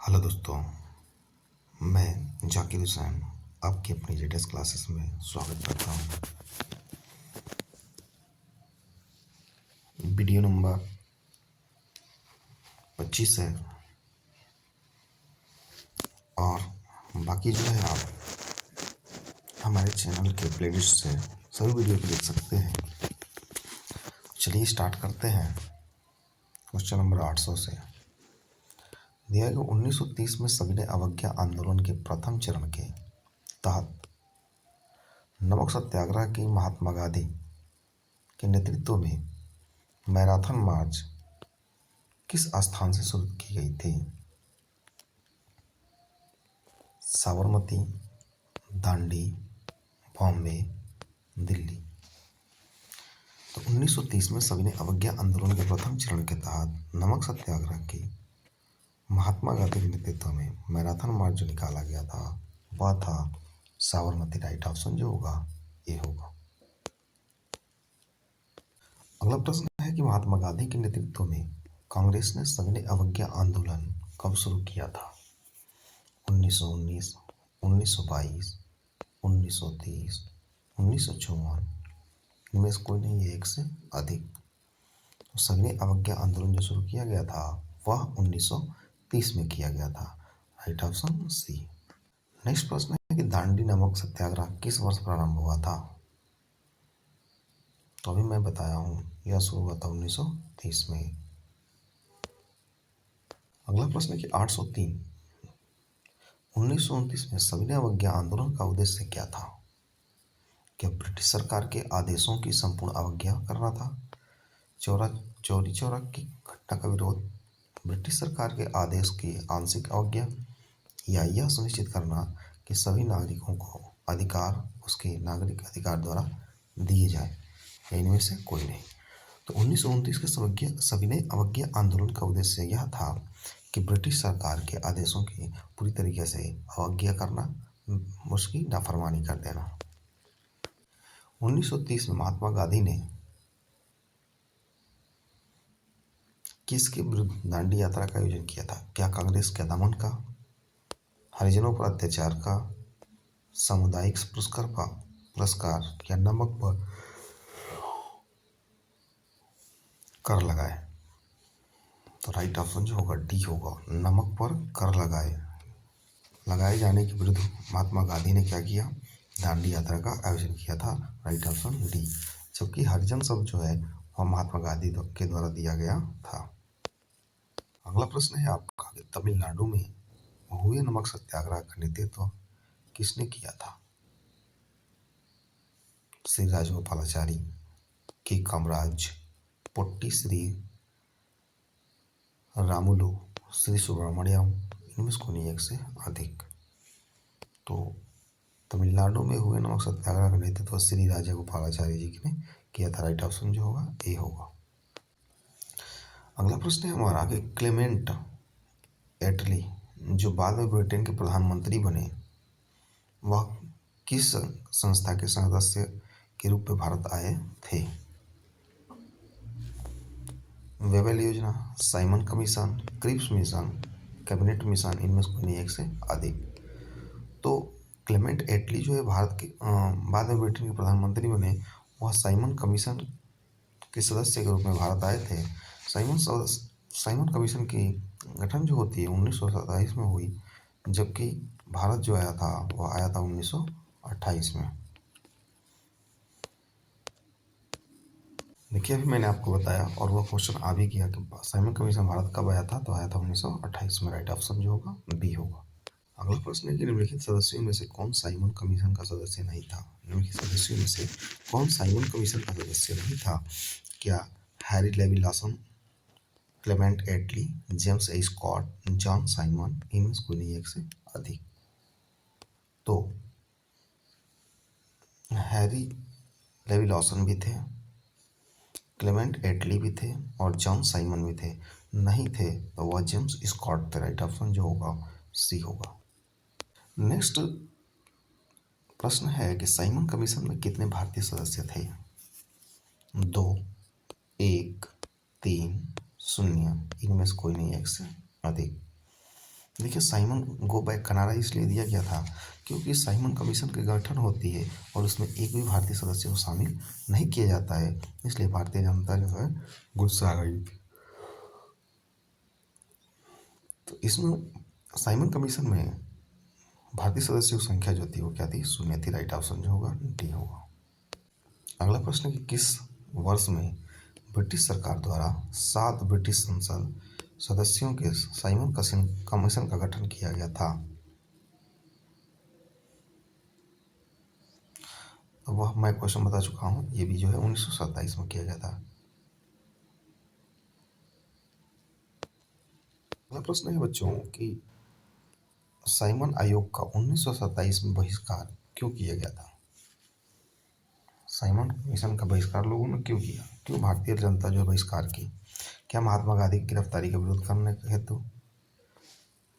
Hello दोस्तों, मैं जाकिर हुसैन आपकी अपनी लेटेस्ट क्लासेस में स्वागत करता हूँ। वीडियो नंबर 25 है और बाकी जो है आप हमारे चैनल के प्लेलिस्ट से सभी वीडियो को देख सकते हैं। चलिए स्टार्ट करते हैं। क्वेश्चन नंबर 800 से दिया गया 1930 में सविनय अवज्ञा आंदोलन के प्रथम चरण के तहत नमक सत्याग्रह की महात्मा गांधी के नेतृत्व में मैराथन मार्च किस स्थान से शुरू की गई थी? साबरमती, दांडी, बॉम्बे, दिल्ली। तो 1930 में सविनय अवज्ञा आंदोलन के प्रथम चरण के तहत नमक सत्याग्रह की महात्मा गांधी के नेतृत्व में मैराथन मार्च जो निकाला गया था वह था साबरमती। राइट ऑप्शन जो होगा ये होगा। अगला प्रश्न है कि महात्मा गांधी के नेतृत्व में कांग्रेस ने सविनय अवज्ञा आंदोलन कब शुरू किया था? 1919, 1922, 1930, 1954। इनमें से कोई नहीं है, एक से अधिक। तो सविनय अवज्ञा आंदोलन जो शुरू किया गया था वह 1930 में किया गया था। Right option C. नेक्स्ट प्रश्न है कि दांडी नमक सत्याग्रह किस वर्ष प्रारंभ हुआ था? तो अभी मैं बताया हूँ यह शुरू हुआ था 1930 में। अगला प्रश्न है कि 803 1929 में सविनय अवज्ञा आंदोलन का उद्देश्य क्या था? क्या ब्रिटिश सरकार के आदेशों की संपूर्ण अवज्ञा करना था? चौरी चौरा की घटना का विरोध, ब्रिटिश सरकार के आदेश की आंशिक अवज्ञा, या यह सुनिश्चित करना कि सभी नागरिकों को अधिकार उसके नागरिक अधिकार द्वारा दिए जाए? इनमें से कोई नहीं। तो 1929 के सविनय अवज्ञा आंदोलन का उद्देश्य यह था कि ब्रिटिश सरकार के आदेशों की पूरी तरीके से अवज्ञा करना, उसकी नाफरमानी कर देना। 1930 में महात्मा गांधी ने किसके विरुद्ध दांडी यात्रा का आयोजन किया था? क्या कांग्रेस के दमन का, हरिजनों पर अत्याचार का, सामुदायिक पुरस्कार या नमक पर कर लगाए? तो राइट ऑप्शन जो होगा डी होगा, नमक पर कर लगाए जाने के विरुद्ध महात्मा गांधी ने क्या किया? दांडी यात्रा का आयोजन किया था। Right option D. जबकि हरिजन शब्द जो है वह महात्मा गांधी के द्वारा दिया गया था। अगला प्रश्न है आपका कि तमिलनाडु में हुए नमक सत्याग्रह का नेतृत्व किसने किया था? श्री राजगोपालाचारी, के कामराज, पोट्टी श्री रामुलु, श्री सुब्रमण्यम। इनमें से कोई एक से अधिक। तो तमिलनाडु में हुए नमक सत्याग्रह का नेतृत्व श्री राजगोपालाचारी जी ने किया था। राइट ऑप्शन जो होगा ए होगा। अगला प्रश्न है हमारा कि क्लेमेंट एटली जो बाद में ब्रिटेन के प्रधानमंत्री बने वह किस संस्था के सदस्य के रूप में भारत आए थे? वेबल योजना, Simon Commission, Cripps Mission, Cabinet Mission. इनमें से कोई एक से अधिक। तो क्लेमेंट एटली जो है भारत के बाद में ब्रिटेन के प्रधानमंत्री बने, वह साइमन कमीशन के सदस्य के रूप में भारत आए थे। साइमन कमीशन की गठन जो होती है 1927 में हुई, जबकि भारत जो आया था वह आया था 1928 में। देखिए अभी मैंने आपको बताया और वह क्वेश्चन आ भी गया कि साइमन कमीशन भारत कब आया था? तो आया था 1928 में। राइट ऑप्शन जो होगा बी होगा। अगला प्रश्न है कि निम्नलिखित सदस्यों में से कौन साइमन कमीशन का सदस्य नहीं था? निम्नलिखित सदस्यों में से कौन साइमन कमीशन का सदस्य नहीं था? क्या Harry Levy Lawson, Clement Attlee, James A Scott, John Simon? इनमें से कोई नहीं एक से अधिक। तो हैरी लेवी लॉसन भी थे, क्लेमेंट एटली भी थे और जॉन साइमन भी थे। नहीं थे तो वह जेम्स स्कॉट थे। राइट ऑप्शन जो होगा सी होगा। नेक्स्ट प्रश्न है कि साइमन कमीशन में कितने भारतीय सदस्य थे? 2, 1, 3, 0। इनमें से कोई नहीं एक से अधिक। देखिए, साइमन गो बैक का नारा इसलिए दिया गया था क्योंकि साइमन कमीशन की गठन होती है और उसमें एक भी भारतीय सदस्य को शामिल नहीं किया जाता है, इसलिए भारतीय जनता जो है गुस्सा आ गई थी। तो इसमें साइमन कमीशन में भारतीय सदस्यों की संख्या जो थी वो क्या थी, शून्य थी। राइट ऑप्शन जो होगा डी होगा। अगला प्रश्न है कि किस वर्ष में ब्रिटिश सरकार द्वारा 7 ब्रिटिश संसद सदस्यों के साइमन कमीशन का गठन किया गया था। तो वह मैं क्वेश्चन बता चुका हूँ, ये भी जो है 1927 में किया गया था। अगला प्रश्न है बच्चों कि साइमन आयोग का 1927 में बहिष्कार क्यों किया गया था। साइमन कमीशन का बहिष्कार लोगों ने क्यों किया, क्यों भारतीय जनता जो बहिष्कार की? क्या महात्मा गांधी की गिरफ्तारी का विरोध करने हेतु,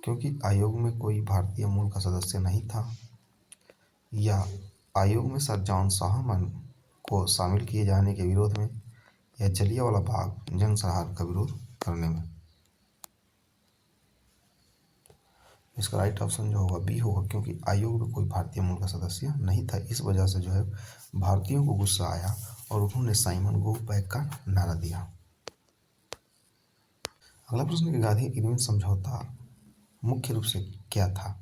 क्योंकि आयोग में कोई भारतीय मूल का सदस्य नहीं था, या आयोग में सर जॉन साहमन को शामिल किए जाने के विरोध में, या जलियांवाला बाग जनसंहार का विरोध करने में? इसका राइट ऑप्शन जो होगा बी होगा, क्योंकि आयोग में कोई भारतीय मूल का सदस्य नहीं था। इस वजह से जो है भारतीयों को गुस्सा आया और उन्होंने साइमन गो बैक का नारा दिया। अगला प्रश्न है कि गांधी इरविन समझौता मुख्य रूप से क्या था?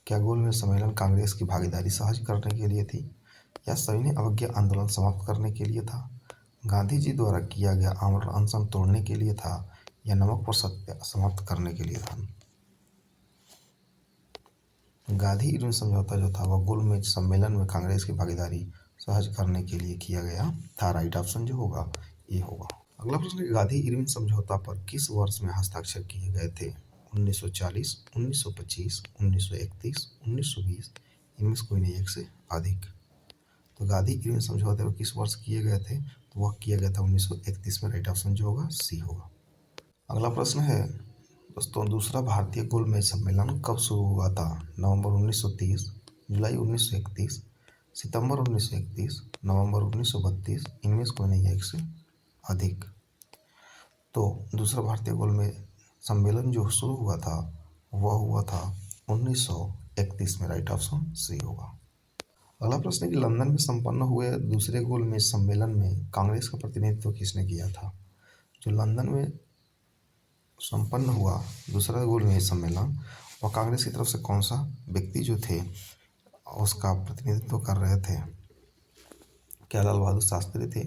क्या गोलमेज सम्मेलन कांग्रेस की भागीदारी सहज करने के लिए थी, या सविनय अवज्ञा आंदोलन समाप्त करने के लिए था, गांधी जी द्वारा किया गया आमरण अनशन तोड़ने के लिए था, या नमक पर सत्य समाप्त करने के लिए था? गांधी इरविन समझौता जो था वह गोलमेज सम्मेलन में कांग्रेस की भागीदारी सहज करने के लिए किया गया था। राइट ऑप्शन जो होगा ये होगा। अगला प्रश्न है गांधी इरविन समझौता पर किस वर्ष में हस्ताक्षर किए गए थे? 1940, 1925, 1931, 1920, इनमें से कोई नहीं एक से अधिक। तो गांधी इरविन समझौते पर किस वर्ष किए गए थे? तो वह किया गया था 1931 में। राइट ऑप्शन जो होगा सी होगा। अगला प्रश्न है दोस्तों, दूसरा भारतीय गोलमेज सम्मेलन कब शुरू हुआ था? नवंबर 1930, जुलाई 1931, सितंबर 1931, नवंबर 1932, इनमें से कोई नहीं है एक से अधिक। तो दूसरा भारतीय गोलमेज सम्मेलन जो शुरू हुआ था वह हुआ था 1931 में। राइट ऑप्शन सी होगा। अगला प्रश्न है कि लंदन में संपन्न हुए दूसरे गोलमेज सम्मेलन में कांग्रेस का प्रतिनिधित्व किसने किया था? जो लंदन में संपन्न हुआ दूसरा गोलमेज सम्मेलन, वह कांग्रेस की तरफ से कौन सा व्यक्ति जो थे उसका प्रतिनिधित्व कर रहे थे? क्या लाल बहादुर शास्त्री थे,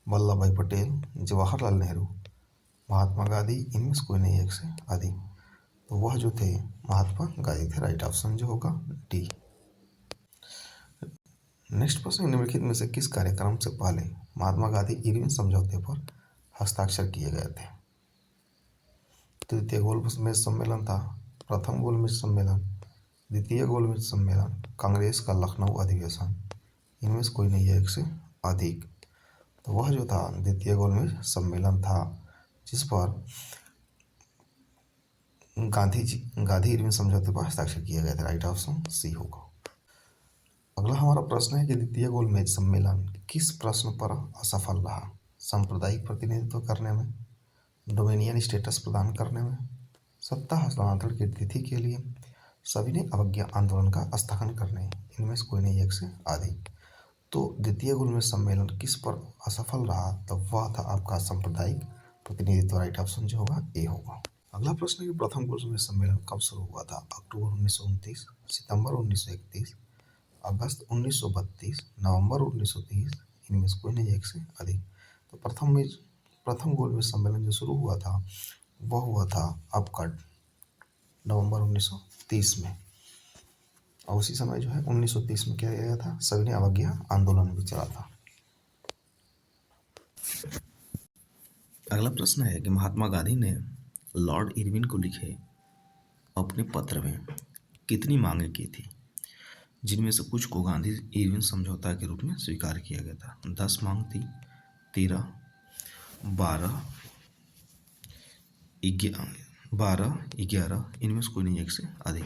वल्लभ भाई पटेल, जवाहरलाल नेहरू, महात्मा गांधी, इनमें से कोई नहीं एक से अधिक? तो वह जो थे महात्मा गांधी थे। राइट ऑप्शन जो होगा डी। नेक्स्ट प्रश्न, निम्नलिखित में से किस कार्यक्रम से पहले महात्मा गांधी इरविन समझौते पर हस्ताक्षर किए गए थे? तृतीय गोलमेज सम्मेलन था, प्रथम गोलमेज सम्मेलन, द्वितीय गोलमेज सम्मेलन, कांग्रेस का लखनऊ अधिवेशन, इनमें से कोई नहीं है एक से अधिक। तो वह जो था द्वितीय गोलमेज सम्मेलन था, जिस पर गांधी इरविन समझौते पर हस्ताक्षर किए गए थे। राइट ऑप्शन सी होगा। अगला हमारा प्रश्न है कि द्वितीय गोलमेज सम्मेलन किस प्रश्न पर असफल रहा? सांप्रदायिक प्रतिनिधित्व करने में, डोमिनियन स्टेटस प्रदान करने में, सत्ता हस्तांतरण की तिथि के लिए, सविनय अवज्ञा आंदोलन का स्थगन करने, इनमें से कोई नहीं एक से अधिक। तो द्वितीय गोलमेज सम्मेलन किस पर असफल रहा? तो वह था आपका सांप्रदायिक प्रतिनिधित्व। राइट ऑप्शन जो होगा ए होगा। अगला प्रश्न है कि प्रथम गोलमेज सम्मेलन कब शुरू हुआ था? अक्टूबर 1929, सितंबर 1931, अगस्त 1932, नवंबर 1930, इनमें से कोई नहीं एक से अधिक। तो प्रथम गोलमेज सम्मेलन जो शुरू हुआ था वह हुआ था आपका नवंबर 1930 में, और उसी समय जो है 1930 में किया गया था सविनय अवज्ञा आंदोलन भी चला था। अगला प्रश्न है कि महात्मा गांधी ने लॉर्ड इरविन को लिखे अपने पत्र में कितनी मांगें की थी, जिनमें से कुछ को गांधी इरविन समझौता के रूप में स्वीकार किया गया था? 10 मांग थी, 13, 12, 11, इनमें से कोई नहीं एक से अधिक।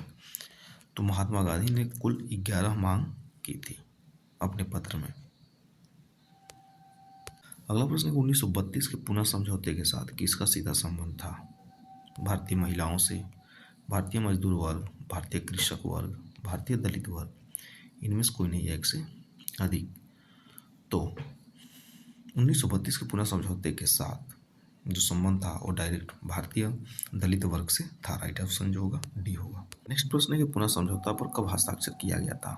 तो महात्मा गांधी ने कुल 11 मांग की थी अपने पत्र में। अगला प्रश्न है 1932 के पुनः समझौते के साथ किसका सीधा संबंध था? भारतीय महिलाओं से, भारतीय मजदूर वर्ग, भारतीय कृषक वर्ग, भारतीय दलित वर्ग, इनमें से कोई नहीं है एक से अधिक। तो 1932 के पुनः समझौते के साथ जो संबंध था वो डायरेक्ट भारतीय दलित वर्ग से था। राइट ऑप्शन जो होगा डी होगा। नेक्स्ट प्रश्न है कि पुनः समझौता पर कब हस्ताक्षर किया गया था?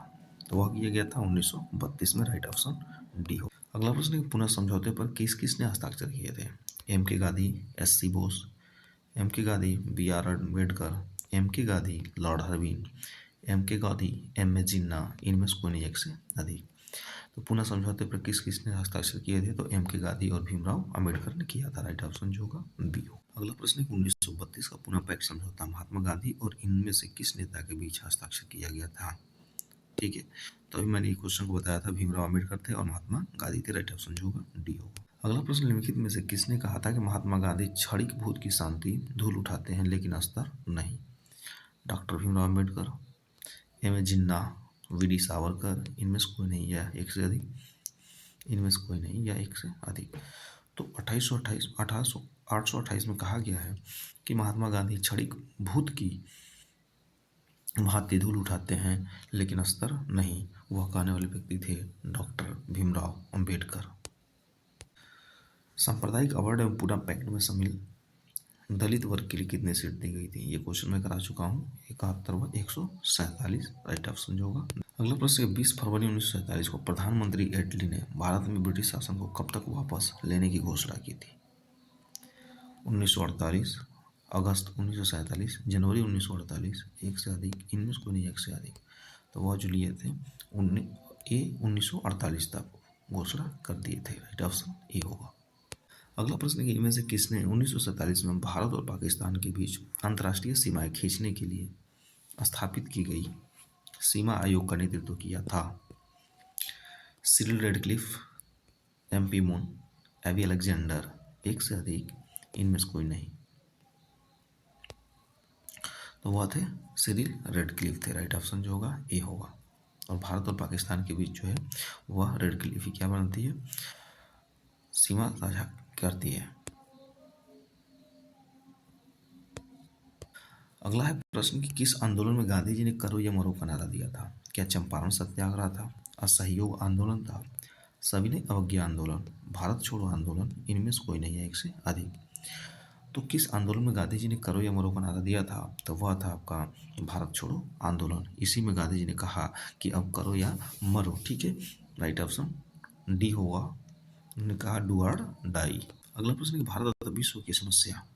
तो वह किया गया था 1932 में। राइट ऑप्शन डी हो। अगला प्रश्न है कि पुनः समझौते पर किस किसने हस्ताक्षर किए थे? M K Gandhi, S C Bose, M K Gandhi, B R Ambedkar, M K Gandhi, Lord हर्विन, M K Gandhi, M A जिन्ना, इनमें से कोई नहीं एक से अधिक। तो पुनः समझौते पर किस किसने हस्ताक्षर किए थे? तो एम के गांधी और भीमराव अम्बेडकर ने किया था। राइट ऑप्शन जो होगा बी हो। अगला प्रश्न है 1932 का पुनः पैक्ट समझौता महात्मा गांधी और इनमें से किस नेता के बीच हस्ताक्षर किया गया था? ठीक है, तो अभी मैंने ये क्वेश्चन को बताया था, भीमराव अम्बेडकर थे और महात्मा गांधी थे। राइट ऑप्शन जो होगा डी होगा। अगला प्रश्न निम्नलिखित में से किसने कहा था कि महात्मा गांधी क्षणिक भूत की शांति धूल उठाते हैं लेकिन अस्तर नहीं? Doctor Bhimrao Ambedkar, M A Jinnah, V D Savarkar, इनमें से कोई नहीं या एक से अधिक? इनमें से कोई नहीं या एक से अधिक। तो 828 में कहा गया है कि महात्मा गांधी क्षणिक भूत की भांति धूल उठाते हैं लेकिन अस्तर नहीं। वह कहने वाले व्यक्ति थे डॉक्टर भीमराव अम्बेडकर। सांप्रदायिक अवार्ड एवं पूरा पैक्ट में शामिल दलित वर्ग के लिए कितनी सीट दी गई थी? ये क्वेश्चन मैं करा चुका हूँ। 71 व 147। राइट ऑप्शन जो होगा। अगला प्रश्न 20 फरवरी 1947 को प्रधानमंत्री एटली ने भारत में ब्रिटिश शासन को कब तक वापस लेने की घोषणा की थी? 1948, अगस्त 1947, जनवरी 1948, एक से अधिक, इनमें से कोई नहीं एक से अधिक। तो वह जो लिए थे 1948 तक घोषणा कर दिए थे। राइट ऑप्शन ए होगा। अगला प्रश्न है कि इनमें से किसने 1947 में भारत और पाकिस्तान के बीच अंतर्राष्ट्रीय सीमाएं खींचने के लिए स्थापित की गई सीमा आयोग का नेतृत्व किया था? Cyril Radcliffe, M P Moon, AB Alexander, एक से अधिक, इनमें से कोई नहीं। तो वह थे सिरिल रेडक्लिफ थे। राइट ऑप्शन जो होगा ए होगा। और भारत और पाकिस्तान के बीच जो है वह रेडक्लिफ ही क्या बनती है? सीमा साझा करती है। अगला है प्रश्न कि किस आंदोलन में गांधी जी ने करो या मरो का नारा दिया था? क्या चंपारण सत्याग्रह था, असहयोग आंदोलन था, सविनय अवज्ञा आंदोलन, भारत छोड़ो आंदोलन, इनमें से कोई नहीं है एक से अधिक। तो किस आंदोलन में गांधी जी ने करो या मरो का नारा दिया था? तो वह था आपका भारत छोड़ो आंदोलन। इसी में गांधी जी ने कहा कि अब करो या मरो। ठीक है, राइट ऑप्शन डी होगा। उन्होंने कहा डू और डाई। अगला प्रश्न है भारत तथा विश्व की समस्या,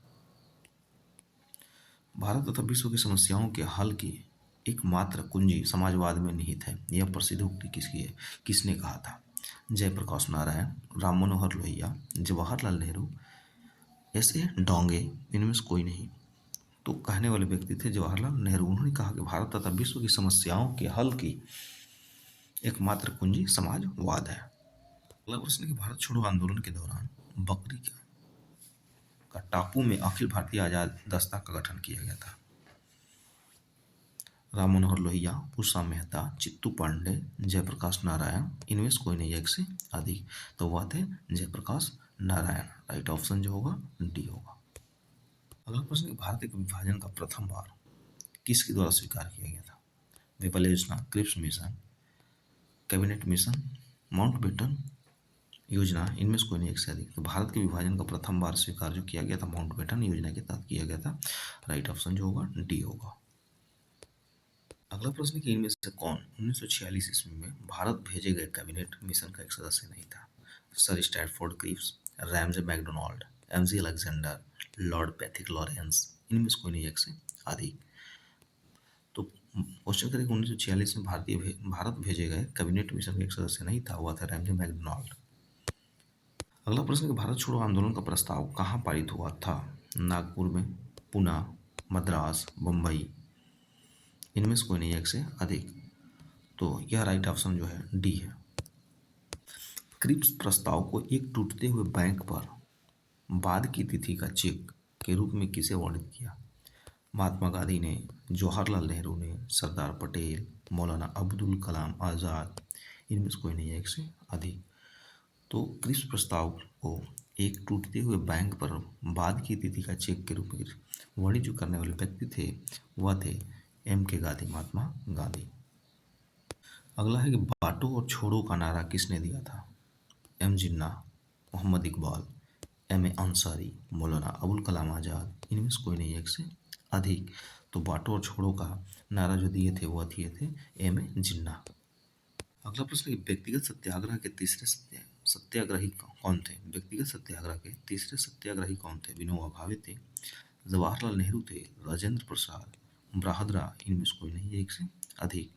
भारत तथा विश्व की समस्याओं के हल की एकमात्र कुंजी समाजवाद में निहित है। यह प्रसिद्ध उक्ति किसकी है? किसने कहा था? जयप्रकाश नारायण, राम मनोहर लोहिया, जवाहरलाल नेहरू, एस ए डोंगे, इनमें से कोई नहीं। तो कहने वाले व्यक्ति थे जवाहरलाल नेहरू। उन्होंने कहा कि भारत तथा विश्व की समस्याओं के हल की एकमात्र कुंजी समाजवाद है। अगला प्रश्न है कि भारत छोड़ो आंदोलन के दौरान बकरी का टापू में अखिल भारतीय आजाद दस्ता का गठन किया गया था? राम मनोहर लोहिया, उषा मेहता, चित्तू पांडे, जयप्रकाश नारायण, इनमें से कोई नहीं एक से अधिक। तो वह थे जयप्रकाश नारायण। राइट ऑप्शन जो होगा डी होगा। अगला प्रश्न, भारत के विभाजन का प्रथम बार किसके द्वारा स्वीकार किया गया था? विफल योजना, Cripps Mission, Cabinet Mission, Mountbatten योजना, इनमें से कोई नहीं एक से अधिक। तो भारत के विभाजन का प्रथम बार स्वीकार जो किया गया था माउंटबेटन योजना के तहत किया गया था। राइट ऑप्शन जो होगा डी होगा। अगला प्रश्न कि इनमें से कौन 1946 ईस्वी में भारत भेजे गए कैबिनेट मिशन का एक सदस्य नहीं था? Sir Stafford Cripps, Ramsay MacDonald, MG Alexander, Lord Pethick Lawrence, इनमें से कोई नहीं एक से अधिक। तो क्वेश्चन करें 1946 में भारत भेजे गए कैबिनेट मिशन का एक सदस्य नहीं था, हुआ था रैमजे मैकडोनाल्ड। अगला प्रश्न कि भारत छोड़ो आंदोलन का प्रस्ताव कहाँ पारित हुआ था? नागपुर में, पुणे, मद्रास, बम्बई, इनमें से कोई नहीं एक से अधिक। तो यह राइट ऑप्शन जो है डी है। क्रिप्स प्रस्ताव को एक टूटते हुए बैंक पर बाद की तिथि का चेक के रूप में किसे वर्णित किया? महात्मा गांधी ने, जवाहरलाल नेहरू ने, सरदार पटेल, मौलाना अब्दुल कलाम आज़ाद, इनमें से कोई नहीं है एक से अधिक। तो क्रिप्स प्रस्ताव को एक टूटते हुए बैंक पर बाद की तिथि का चेक के रूप में वाणिज्य करने वाले व्यक्ति थे, वह थे M.K. गांधी, महात्मा गांधी। अगला है कि बांटो और छोड़ो का नारा किसने दिया था? M. जिन्ना, मोहम्मद इकबाल, M.A. अंसारी, मौलाना अबुल कलाम आज़ाद, इनमें से कोई नहीं एक से अधिक। तो बांटो और छोड़ो का नारा जो दिए थे वह दिए थे M.A. जिन्ना। अगला प्रश्न है कि व्यक्तिगत सत्याग्रह के तीसरे सत्याग्रही कौन थे? व्यक्तिगत सत्याग्रह के तीसरे सत्याग्रही कौन थे? विनोबा भावे थे, जवाहरलाल नेहरू थे, राजेंद्र प्रसाद, ब्राहद्रा, इनमें से कोई नहीं एक से अधिक।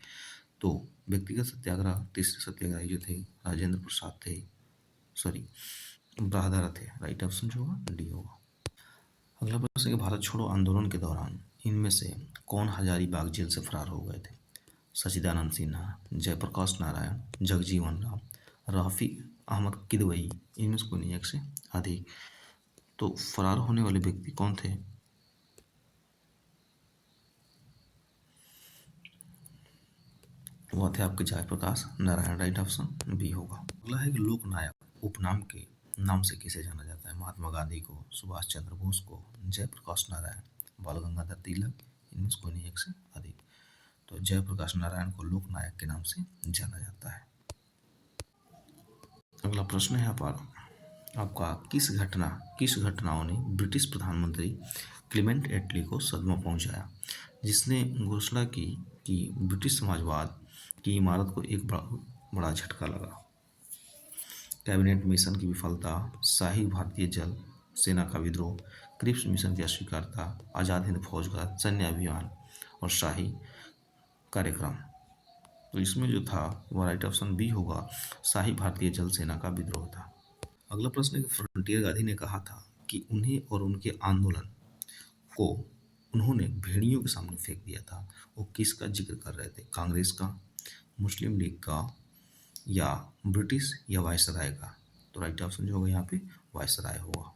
तो व्यक्तिगत सत्याग्रह तीसरे सत्याग्रही जो थे राजेंद्र प्रसाद थे, सॉरी ब्राहद्रा थे। राइट ऑप्शन जो होगा डी होगा। अगला प्रश्न है कि भारत छोड़ो आंदोलन के दौरान इनमें से कौन हजारीबाग जेल से फरार हो गए थे? सच्चिदानंद सिन्हा, जयप्रकाश नारायण, जगजीवन राम, रफ़ी अहमद किदवई, इनमें से कोई नहीं एक से अधिक। तो फरार होने वाले व्यक्ति कौन थे? वह थे आपके Jayaprakash Narayan. Right option B होगा। अगला है कि लोकनायक उपनाम के नाम से किसे जाना जाता है? महात्मा गांधी को, सुभाष चंद्र बोस को, जयप्रकाश नारायण, बाल गंगाधर तिलक, इनमें से कोई नहीं एक से अधिक। तो जयप्रकाश नारायण को लोकनायक के नाम से जाना जाता है। अगला प्रश्न है आपका किस घटनाओं ने ब्रिटिश प्रधानमंत्री क्लेमेंट एटली को सदमा पहुंचाया, जिसने घोषणा की कि ब्रिटिश समाजवाद की इमारत को एक बड़ा झटका लगा? कैबिनेट मिशन की विफलता, शाही भारतीय जल सेना का विद्रोह, क्रिप्स मिशन की अस्वीकारता, आज़ाद हिंद फौज का सैन्य अभियान और शाही कार्यक्रम। तो इसमें जो था वह राइट ऑप्शन बी होगा, शाही भारतीय जल सेना का विद्रोह था। अगला प्रश्न है कि फ्रंटियर गांधी ने कहा था कि उन्हें और उनके आंदोलन को उन्होंने भेड़ियों के सामने फेंक दिया था। वो किसका जिक्र कर रहे थे? कांग्रेस का, मुस्लिम लीग का, या ब्रिटिश या वायसराय का? तो राइट ऑप्शन जो होगा यहाँ पे वायसराय होगा।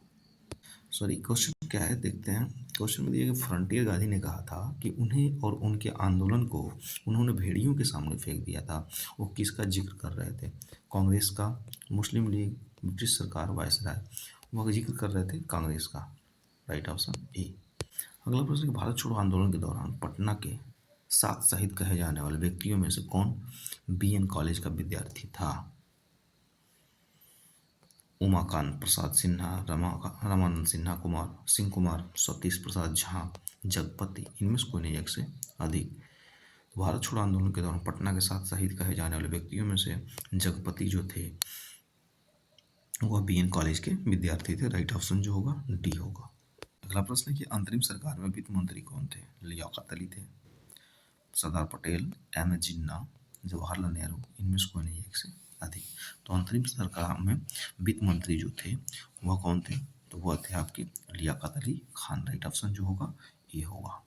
सॉरी, क्वेश्चन क्या है देखते हैं। क्वेश्चन में दिया कि फ्रंटियर गांधी ने कहा था कि उन्हें और उनके आंदोलन को उन्होंने भेड़ियों के सामने फेंक दिया था। वो किसका जिक्र कर रहे थे? कांग्रेस का, मुस्लिम लीग, ब्रिटिश सरकार, वायसराय। वह जिक्र कर रहे थे कांग्रेस का। Right option A. अगला प्रश्न, भारत छोड़ो आंदोलन के दौरान पटना के 7 शहीद कहे जाने वाले व्यक्तियों में से कौन BN कॉलेज का विद्यार्थी था? उमाकांत प्रसाद सिन्हा, रामानंद सिन्हा कुमार, सिंह कुमार, सतीश प्रसाद झा, जगपति, इनमें से कोई नहीं एक से अधिक। भारत छोड़ो आंदोलन के दौरान पटना के 7 शहीद कहे जाने वाले व्यक्तियों में से जगपति जो थे वह BN कॉलेज के विद्यार्थी थे। राइट ऑप्शन जो होगा डी होगा। अगला प्रश्न है कि अंतरिम सरकार में वित्त मंत्री कौन थे? लियाकत अली थे, सरदार पटेल, M.A. जिन्ना, जवाहरलाल नेहरू, इनमें से कोई नहीं एक से अधिक। तो अंतरिम सरकार में वित्त मंत्री जो थे वह कौन थे? तो वह थे आपके लियाकत अली खान। राइट ऑप्शन जो होगा ये होगा।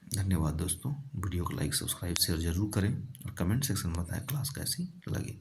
धन्यवाद दोस्तों। वीडियो को लाइक, सब्सक्राइब, शेयर जरूर करें और कमेंट सेक्शन में बताएं क्लास कैसी लगी।